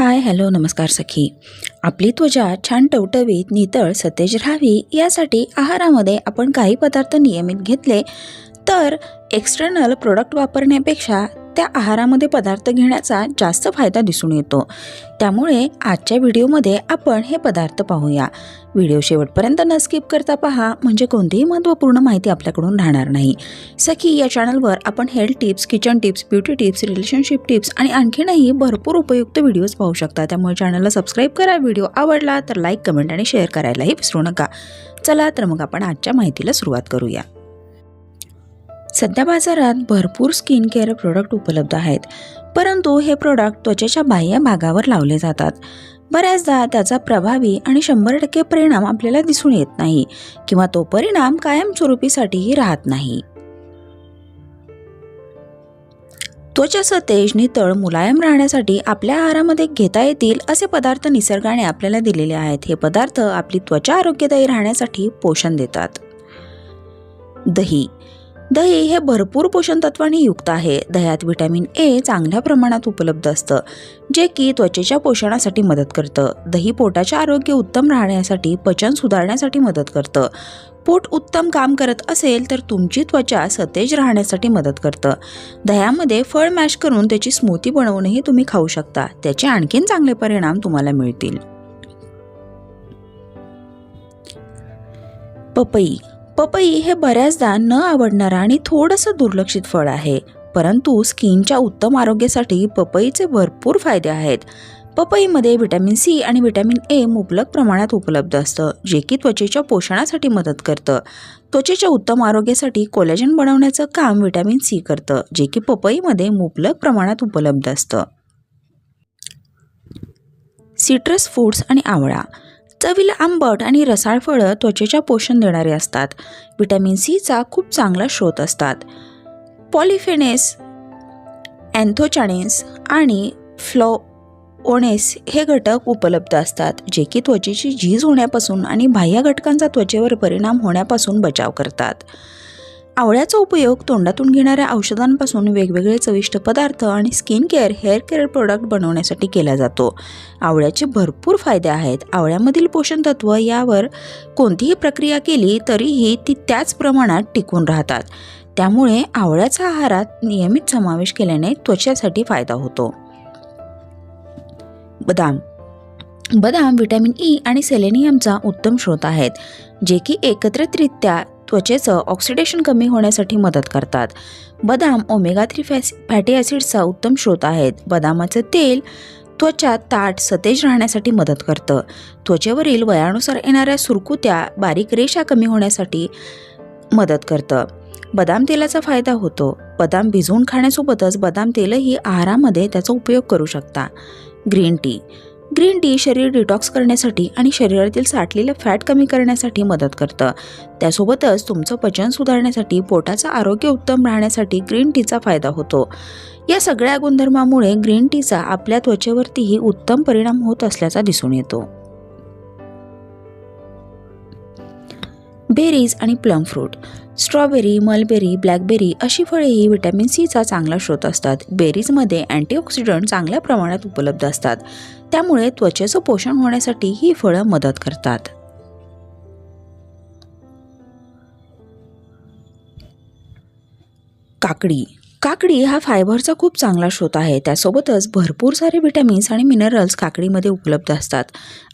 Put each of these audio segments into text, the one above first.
Hi hello नमस्कार सखी. आपली त्वचा छान टवटवीत नितळ सतेज राहावी यासाठी आहारामध्ये आपण काही पदार्थ नियमित घेतले तर एक्सटर्नल प्रोडक्ट वापरण्यापेक्षा त्या आहारामध्ये पदार्थ घेण्याचा जास्त फायदा दिसून येतो. त्यामुळे आजच्या व्हिडिओमध्ये आपण हे पदार्थ पाहूया. व्हिडिओ शेवटपर्यंत न स्किप करता पहा, म्हणजे कोणतीही महत्त्वपूर्ण माहिती आपल्याकडून राहणार नाही. सखी या चॅनलवर आपण health tips, kitchen tips, beauty tips, relationship tips आणि आणखीनही भरपूर उपयुक्त व्हिडिओज पाहू शकता. त्यामुळे चॅनलला सबस्क्राईब करा. व्हिडिओ आवडला तर लाईक, कमेंट आणि शेअर करायलाही विसरू नका. चला तर मग आपण आजच्या माहितीला सुरुवात करूया. सध्या बाजारात भरपूर स्किन केअर प्रोडक्ट उपलब्ध आहेत, परंतु हे प्रोडक्ट त्वचेच्या बाह्य भागावर लावले जातात. बऱ्याचदा त्याचा प्रभावी आणि 100% परिणाम आपल्याला दिसून येत नाही किंवा तो परिणाम कायमस्वरूपीसाठीही राहत नाही. त्वचा सतेज, नितळ, मुलायम राहण्यासाठी आपल्या आहारामध्ये घेता येतील असे पदार्थ निसर्गाने आपल्याला दिलेले आहेत. हे पदार्थ आपली त्वचा आरोग्यदायी राहण्यासाठी पोषण देतात. दही हे भरपूर पोषण तत्वांनी युक्त आहे. दह्यात व्हिटॅमिन ए चांगल्या प्रमाणात उपलब्ध असतं, जे की त्वचेच्या पोषणासाठी मदत करतं. दही पोटाचे आरोग्य उत्तम राहण्यासाठी, पचन सुधारण्यासाठी मदत करतं. पोट उत्तम काम करत असेल तर तुमची त्वचा सतेज राहण्यासाठी मदत करतं. दह्यामध्ये फळ मॅश करून त्याची स्मूथी बनवूनही तुम्ही खाऊ शकता. त्याचे आणखीन चांगले परिणाम तुम्हाला मिळतील. पपई हे बऱ्याचदा न आवडणारा आणि थोडंसं दुर्लक्षित फळ आहे, परंतु स्किनच्या उत्तम आरोग्यासाठी पपईचे भरपूर फायदे आहेत. पपईमध्ये व्हिटॅमिन सी आणि व्हिटॅमिन ए मुबलक प्रमाणात उपलब्ध असतं, जे की त्वचेच्या पोषणासाठी मदत करतं. त्वचेच्या उत्तम आरोग्यासाठी कोलॅजन बनवण्याचं काम व्हिटॅमिन सी करतं, जे की पपईमध्ये मुबलक प्रमाणात उपलब्ध असतं. सिट्रस फ्रूट्स आणि आवळा. चवीला आंबट आणि रसाळ फळं त्वचेच्या पोषण देणारे असतात. व्हिटॅमिन सीचा खूप चांगला स्रोत असतात. पॉलिफेनेस, अँथोचायनिन्स आणि फ्लोओनेस हे घटक उपलब्ध असतात, जे की त्वचेची झीज होण्यापासून आणि बाह्य घटकांचा त्वचेवर परिणाम होण्यापासून बचाव करतात. आवळ्याचा उपयोग तोंडातून घेणाऱ्या औषधांपासून वेगवेगळे चविष्ट पदार्थ आणि skin care, hair care product बनवण्यासाठी केला जातो. आवळ्याचे भरपूर फायदे आहेत. आवळ्यामधील पोषण तत्व यावर कोणतीही प्रक्रिया केली तरीही ती त्याच प्रमाणात टिकून राहतात. त्यामुळे आवळ्याचा आहारात नियमित समावेश केल्याने त्वचेसाठी फायदा होतो. बदाम व्हिटॅमिन ई आणि सेलेनियमचा उत्तम स्रोत आहेत, जे की एकत्रितरित्या त्वचेचं ऑक्सिडेशन कमी होण्यासाठी मदत करतात. बदाम ओमेगा 3 फॅटी ॲसिड्सचा उत्तम स्रोत आहेत. बदामाचं तेल त्वचा ताठ, सतेज राहण्यासाठी मदत करतं. त्वचेवरील वयानुसार येणाऱ्या सुरकुत्या, बारीक रेषा कमी होण्यासाठी मदत करतं. बदाम तेलाचा फायदा होतो. बदाम भिजवून खाण्यासोबतच बदाम तेलही आहारामध्ये त्याचा उपयोग करू शकता. ग्रीन टी शरीर डिटॉक्स करण्यासाठी आणि शरीरातील साठलेलं फॅट कमी करण्यासाठी मदत करतं. त्यासोबतच तुमचं पचन सुधारण्यासाठी, पोटाचं आरोग्य उत्तम राहण्यासाठी ग्रीन टीचा फायदा होतो. या सगळ्या गुणधर्मामुळे ग्रीन टीचा आपल्या त्वचेवरतीही उत्तम परिणाम होत असल्याचा दिसून येतो. बेरीज आणि plum fruit. Strawberry, mulberry, blackberry अशी फळेही व्हिटॅमिन सीचा चांगला स्रोत असतात. बेरीजमध्ये अँटीऑक्सिडंट चांगल्या प्रमाणात उपलब्ध असतात, त्यामुळे त्वचेचं पोषण होण्यासाठी ही फळं मदत करतात. काकडी हा फायबरचा खूप चांगला स्रोत आहे. त्यासोबतच भरपूर सारे व्हिटॅमिन्स आणि मिनरल्स काकडीमध्ये उपलब्ध असतात.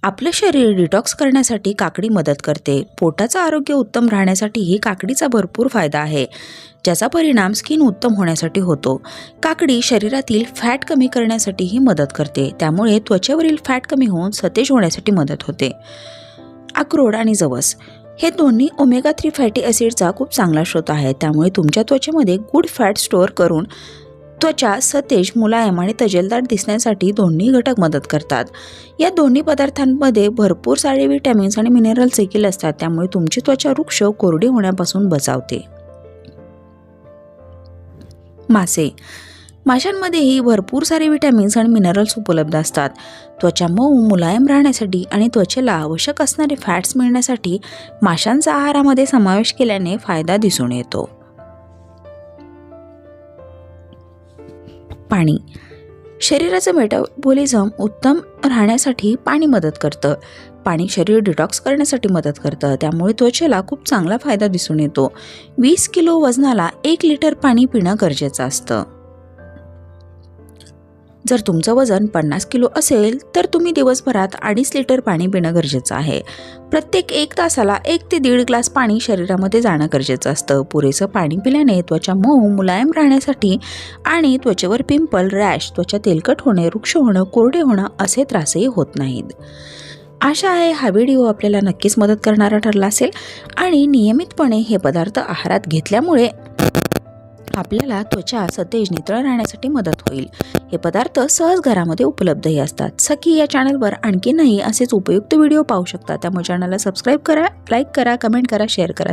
आपलं शरीर डिटॉक्स करण्यासाठी काकडी मदत करते. पोटाचं आरोग्य उत्तम राहण्यासाठीही काकडीचा भरपूर फायदा आहे, ज्याचा परिणाम स्किन उत्तम होण्यासाठी होतो. काकडी शरीरातील फॅट कमी करण्यासाठीही मदत करते, त्यामुळे त्वचेवरील फॅट कमी होऊन सतेज होण्यासाठी मदत होते. अक्रोड आणि जवस हे दोन्ही ओमेगा 3 फॅटी ॲसिडचा खूप चांगला स्रोत आहे. त्यामुळे तुमच्या त्वचेमध्ये गुड फॅट स्टोअर करून त्वचा सतेज, मुलायम आणि तजेलदार दिसण्यासाठी दोन्ही घटक मदत करतात. या दोन्ही पदार्थांमध्ये भरपूर सारे व्हिटॅमिन्स आणि मिनरल्स देखील असतात, त्यामुळे तुमची त्वचा रुक्ष, कोरडी होण्यापासून बचावते. माशांमध्येही भरपूर सारे व्हिटॅमिन्स आणि मिनरल्स उपलब्ध असतात. त्वचा मऊ, मुलायम राहण्यासाठी आणि त्वचेला आवश्यक असणारे फॅट्स मिळण्यासाठी माशांचा आहारामध्ये समावेश केल्याने फायदा दिसून येतो. शरीराचं मेटाबॉलिझम उत्तम राहण्यासाठी पाणी मदत करतं. पाणी शरीर डिटॉक्स करण्यासाठी मदत करतं, त्यामुळे त्वचेला खूप चांगला फायदा दिसून येतो. 20 किलो वजनाला 1 लिटर पाणी पिणं गरजेचं असतं. जर तुमचं वजन 50 किलो असेल तर तुम्ही दिवसभरात 2.5 लिटर पाणी पिणं गरजेचं आहे. प्रत्येक 1 तासाला 1 ते 1.5 ग्लास पाणी शरीरामध्ये जाणं गरजेचं असतं. पुरेसं पाणी पिल्याने त्वचा मऊ मुलायम राहण्यासाठी आणि त्वचेवर पिंपल, रॅश, त्वचा तेलकट होणे, रुक्ष होणं, कोरडे होणं असे त्रासही होत नाहीत. आशा आहे हा व्हिडिओ आपल्याला नक्कीच मदत करणारा ठरला असेल आणि नियमितपणे हे पदार्थ आहारात घेतल्यामुळे आपल्याला त्वचा सतेज नितळ राहण्यासाठी मदत होईल. हे पदार्थ सहज घरामध्ये उपलब्धही असतात. सखी या चॅनलवर आणखीनही असेच उपयुक्त व्हिडिओ पाहू शकता. त्यामुळे चॅनलला सबस्क्राईब करा, लाईक करा, कमेंट करा, शेअर करा.